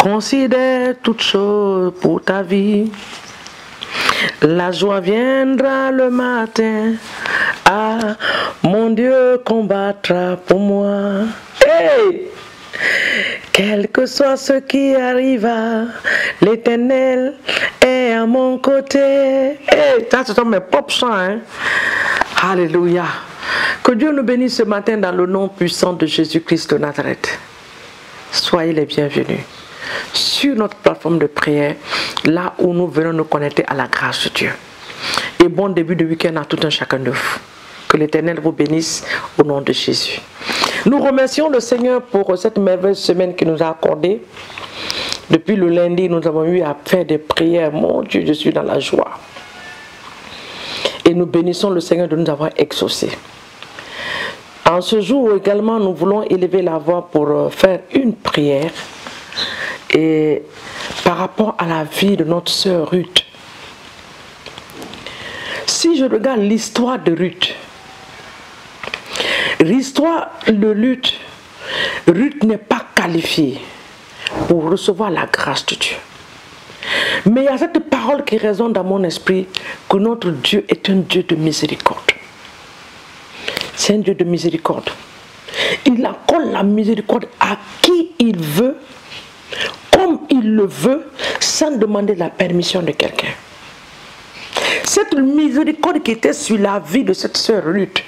Considère toutes choses pour ta vie. La joie viendra le matin. Ah, mon Dieu combattra pour moi. Hey! Quel que soit ce qui arriva, l'Éternel est à mon côté. Hey, ça ce sont mes propres chants, hein? Alléluia. Que Dieu nous bénisse ce matin dans le nom puissant de Jésus-Christ de Nazareth. Soyez les bienvenus sur notre plateforme de prière, là où nous venons nous connecter à la grâce de Dieu. Et bon début de week-end à tout un chacun de vous. Que l'Éternel vous bénisse au nom de Jésus. Nous remercions le Seigneur pour cette merveilleuse semaine qu'il nous a accordée. Depuis le lundi, nous avons eu à faire des prières. Mon Dieu, je suis dans la joie. Et nous bénissons le Seigneur de nous avoir exaucés. En ce jour également, nous voulons élever la voix pour faire une prière et par rapport à la vie de notre sœur Ruth. Si je regarde l'histoire de Ruth, l'histoire de Ruth, Ruth n'est pas qualifiée pour recevoir la grâce de Dieu. Mais il y a cette parole qui résonne dans mon esprit, que notre Dieu est un Dieu de miséricorde. C'est un Dieu de miséricorde. Il accorde la miséricorde à qui il veut, comme il le veut, sans demander la permission de quelqu'un. Cette miséricorde qui était sur la vie de cette sœur Ruth,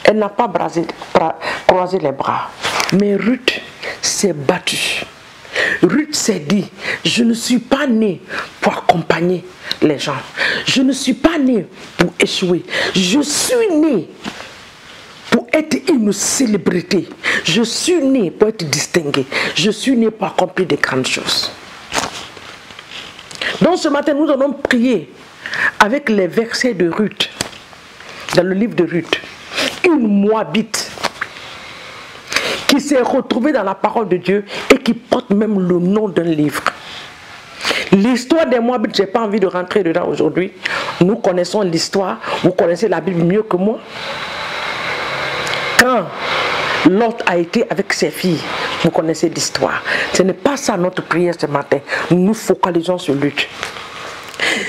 elle n'a pas croisé les bras. Mais Ruth s'est battue. Ruth s'est dit, je ne suis pas née pour accompagner les gens. Je ne suis pas née pour échouer. Je suis née pour être une célébrité. Je suis née pour être distinguée. Je suis née pour accomplir de grandes choses. Donc ce matin, nous allons prier avec les versets de Ruth, dans le livre de Ruth. Une Moabite qui s'est retrouvée dans la parole de Dieu et qui porte même le nom d'un livre. L'histoire des Moabites, je n'ai pas envie de rentrer dedans aujourd'hui. Nous connaissons l'histoire, vous connaissez la Bible mieux que moi. Quand Lot a été avec ses filles, vous connaissez l'histoire. Ce n'est pas ça notre prière ce matin. Nous nous focalisons sur Ruth.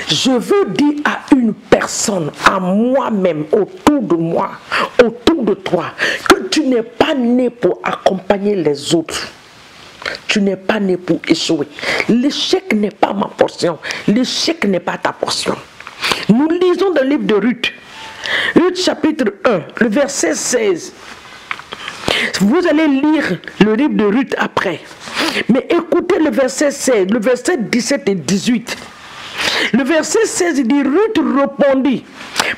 Je veux dire à une personne, à moi-même, autour de moi, autour de toi, que tu n'es pas né pour accompagner les autres. Tu n'es pas né pour échouer. L'échec n'est pas ma portion. L'échec n'est pas ta portion. Nous lisons dans le livre de Ruth. Ruth chapitre 1, le verset 16. Vous allez lire le livre de Ruth après. Mais écoutez le verset 16, le verset 17 et 18. Le verset 16 dit, Ruth répondit,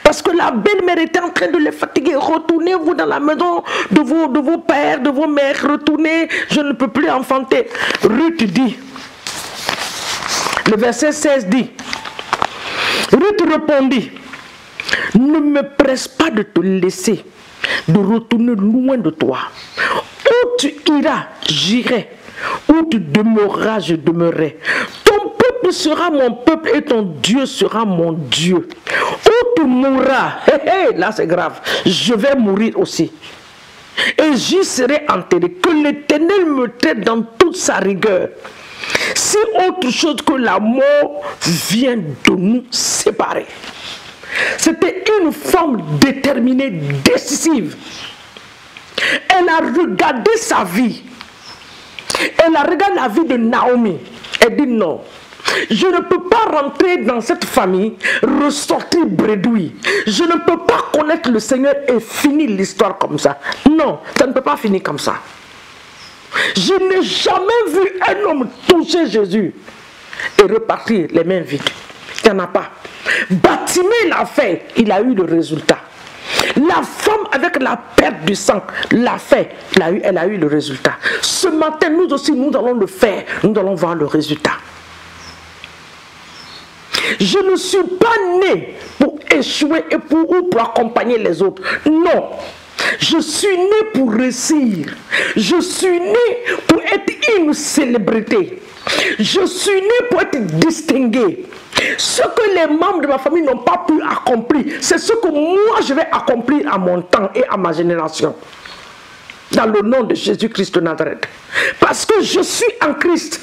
parce que la belle-mère était en train de les fatiguer. Retournez-vous dans la maison de vos pères, de vos mères. Retournez, je ne peux plus enfanter. Ruth dit, le verset 16 dit, Ruth répondit, ne me presse pas de te laisser, de retourner loin de toi. Où tu iras, j'irai. Où tu demeureras, je demeurerai. Ton peuple sera mon peuple et ton Dieu sera mon Dieu. Où tu mourras, là c'est grave, je vais mourir aussi. Et j'y serai enterré. Que l'Éternel me traite dans toute sa rigueur. Si autre chose que la mort vient de nous séparer. C'était une femme déterminée, décisive. Elle a regardé sa vie. Elle a regardé la vie de Naomi. Elle dit non. Je ne peux pas rentrer dans cette famille, ressortir bredouille. Je ne peux pas connaître le Seigneur et finir l'histoire comme ça. Non, ça ne peut pas finir comme ça. Je n'ai jamais vu un homme toucher Jésus et repartir les mains vides. Il n'y en a pas. Batimée l'a fait, il a eu le résultat. La femme avec la perte du sang l'a fait, elle a eu le résultat. Ce matin, nous aussi, nous allons le faire, nous allons voir le résultat. Je ne suis pas né pour échouer et pour accompagner les autres. Non. Je suis né pour réussir. Je suis né pour être une célébrité. Je suis né pour être distingué. Ce que les membres de ma famille n'ont pas pu accomplir, c'est ce que moi je vais accomplir à mon temps et à ma génération. dans le nom de Jésus-Christ de Nazareth. Parce que je suis en Christ.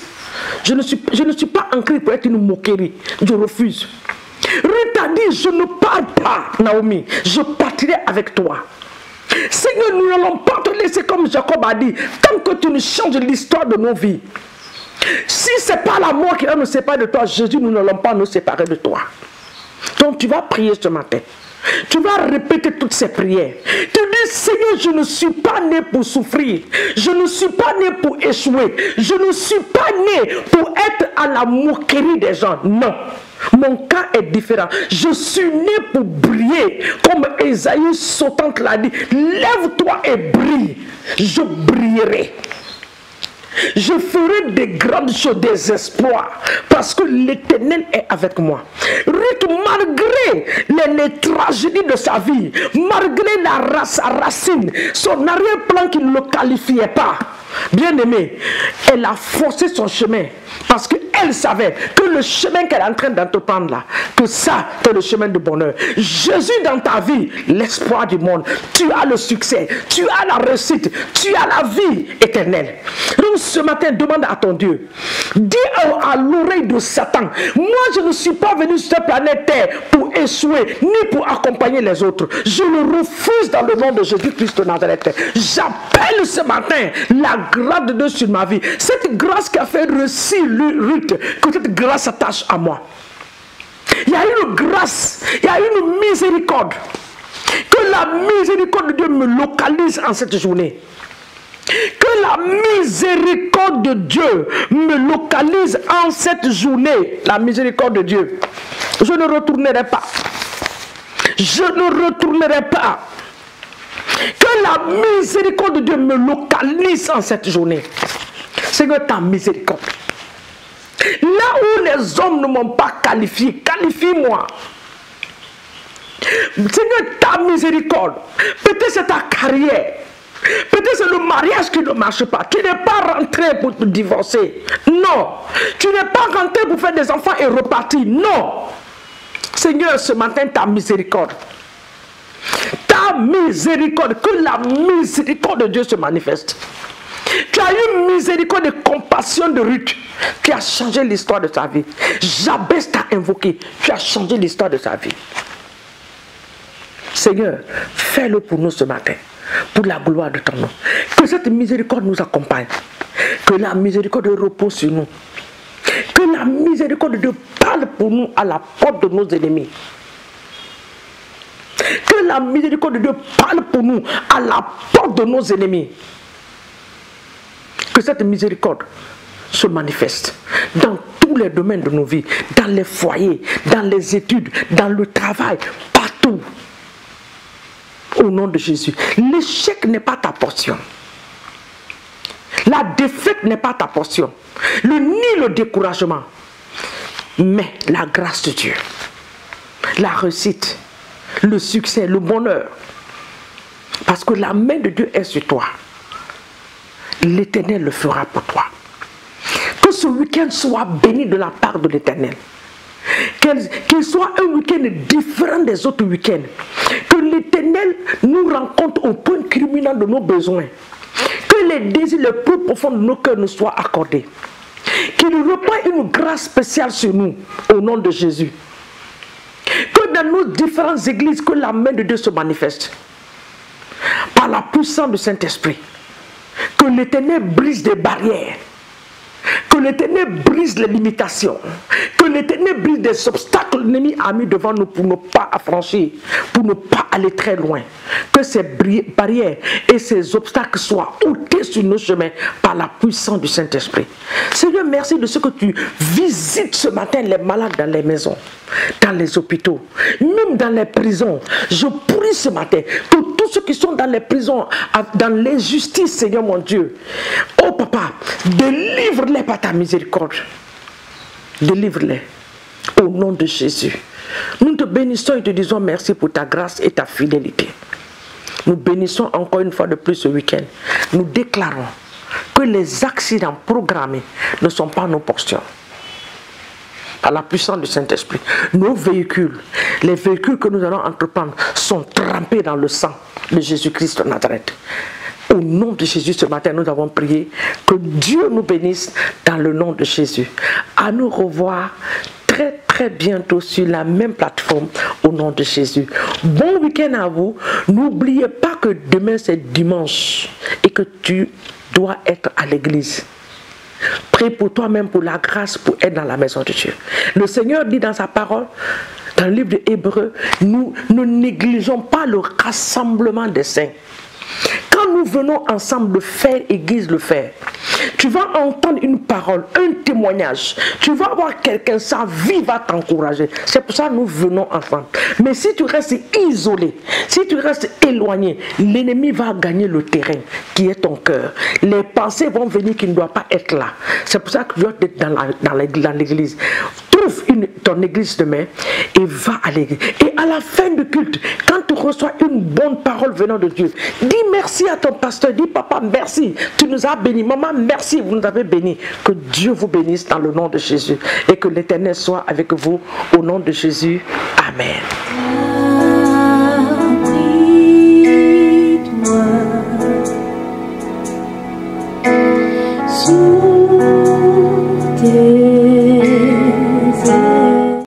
Je ne suis pas en Christ pour être une moquerie. Je refuse. Ruth a dit, je ne pars pas, Naomi. Je partirai avec toi. Seigneur, nous n'allons pas te laisser comme Jacob a dit, tant que tu ne changes l'histoire de nos vies. Si ce n'est pas la mort qui va nous séparer de toi, Jésus, nous n'allons pas nous séparer de toi. Donc tu vas prier ce matin. Tu vas répéter toutes ces prières. Tu dis, Seigneur, je ne suis pas né pour souffrir. Je ne suis pas né pour échouer. Je ne suis pas né pour être à la moquerie des gens. Non. Mon cas est différent. Je suis né pour briller. Comme Ésaïe sautante l'a dit. Lève-toi et brille. Je brillerai. Je ferai des grandes choses, des espoirs, parce que l'Éternel est avec moi. Ruth, malgré les tragédies de sa vie, malgré sa racine, son arrière-plan qui ne le qualifiait pas, bien aimé, elle a forcé son chemin, parce qu'elle savait que le chemin qu'elle est en train d'entreprendre là, que ça, c'est le chemin du bonheur. Jésus dans ta vie, l'espoir du monde, tu as le succès, tu as la réussite, tu as la vie éternelle. Donc ce matin, demande à ton Dieu, dis à l'oreille de Satan, moi je ne suis pas venu sur cette planète Terre pour échouer, ni pour accompagner les autres. Je le refuse dans le nom de Jésus-Christ de Nazareth. J'appelle ce matin la grâce de Dieu sur ma vie. Cette grâce qui a fait réussir Ruth, que cette grâce s'attache à moi. Il y a une grâce, il y a une miséricorde. Que la miséricorde de Dieu me localise en cette journée. Que la miséricorde de Dieu me localise en cette journée. La miséricorde de Dieu. Je ne retournerai pas. Je ne retournerai pas. Que la miséricorde de Dieu me localise en cette journée. Seigneur, ta miséricorde. Là où les hommes ne m'ont pas qualifié, qualifie-moi. Seigneur, ta miséricorde. Peut-être c'est ta carrière. Peut-être c'est le mariage qui ne marche pas. Tu n'es pas rentré pour te divorcer. Non. Tu n'es pas rentré pour faire des enfants et repartir. Non. Seigneur, ce matin, ta miséricorde. Ta miséricorde. Que la miséricorde de Dieu se manifeste. Tu as eu miséricorde et compassion de Ruth qui a changé l'histoire de sa vie. Jabès t'a invoqué. Tu as changé l'histoire de sa vie. Seigneur, fais-le pour nous ce matin. Pour la gloire de ton nom. Que cette miséricorde nous accompagne. Que la miséricorde repose sur nous. Que la miséricorde de Dieu parle pour nous à la porte de nos ennemis. Que la miséricorde de Dieu parle pour nous à la porte de nos ennemis. Que cette miséricorde se manifeste dans tous les domaines de nos vies, dans les foyers, dans les études, dans le travail, partout. Au nom de Jésus. L'échec n'est pas ta portion. La défaite n'est pas ta portion. Ni le découragement. Mais la grâce de Dieu. La réussite. Le succès, le bonheur. Parce que la main de Dieu est sur toi. L'Éternel le fera pour toi. Que ce week-end soit béni de la part de l'Éternel. Qu'il soit un week-end différent des autres week-ends. Que l'Éternel nous rencontre au point culminant de nos besoins. Que les désirs les plus profonds de nos cœurs nous soient accordés. Qu'il reprenne une grâce spéciale sur nous, au nom de Jésus. Que dans nos différentes églises, que la main de Dieu se manifeste. Par la puissance du Saint-Esprit. Que l'Éternel brise des barrières. Que l'Éternel brise les limitations. Que l'Éternel brise des obstacles que l'ennemi a mis devant nous pour ne pas affranchir, pour ne pas aller très loin. Que ces barrières et ces obstacles soient ôtés sur nos chemins par la puissance du Saint-Esprit. Seigneur, merci de ce que tu visites ce matin les malades dans les maisons, dans les hôpitaux, même dans les prisons. Je prie ce matin que tous ceux qui sont dans les prisons, dans l'injustice, Seigneur mon Dieu, oh papa, délivre-les par ta miséricorde. Délivre-les au nom de Jésus. Nous te bénissons et te disons merci pour ta grâce et ta fidélité. Nous bénissons encore une fois de plus ce week-end. Nous déclarons que les accidents programmés ne sont pas nos portions. Par la puissance du Saint-Esprit, nos véhicules, les véhicules que nous allons entreprendre sont trempés dans le sang de Jésus-Christ de Nazareth. Au nom de Jésus, ce matin, nous avons prié. Que Dieu nous bénisse dans le nom de Jésus. À nous revoir très très bientôt sur la même plateforme au nom de Jésus. Bon week-end à vous. N'oubliez pas que demain c'est dimanche et que tu dois être à l'église. Prie pour toi-même pour la grâce pour être dans la maison de Dieu. Le Seigneur dit dans sa parole, dans le livre de Hébreux, nous ne négligeons pas le rassemblement des saints. Quand nous venons ensemble le faire, Église le faire, tu vas entendre une parole, un témoignage. Tu vas voir quelqu'un, sa vie va t'encourager. C'est pour ça que nous venons ensemble. Mais si tu restes isolé, si tu restes éloigné, l'ennemi va gagner le terrain qui est ton cœur. Les pensées vont venir qui ne doivent pas être là. C'est pour ça que tu dois être dans l'église. Trouve ton église demain et va à l'église. Et à la fin du culte, quand tu reçois une bonne parole venant de Dieu, dis merci à ton pasteur, dis papa merci, tu nous as bénis, maman merci, vous nous avez bénis. Que Dieu vous bénisse dans le nom de Jésus et que l'Éternel soit avec vous au nom de Jésus. Amen.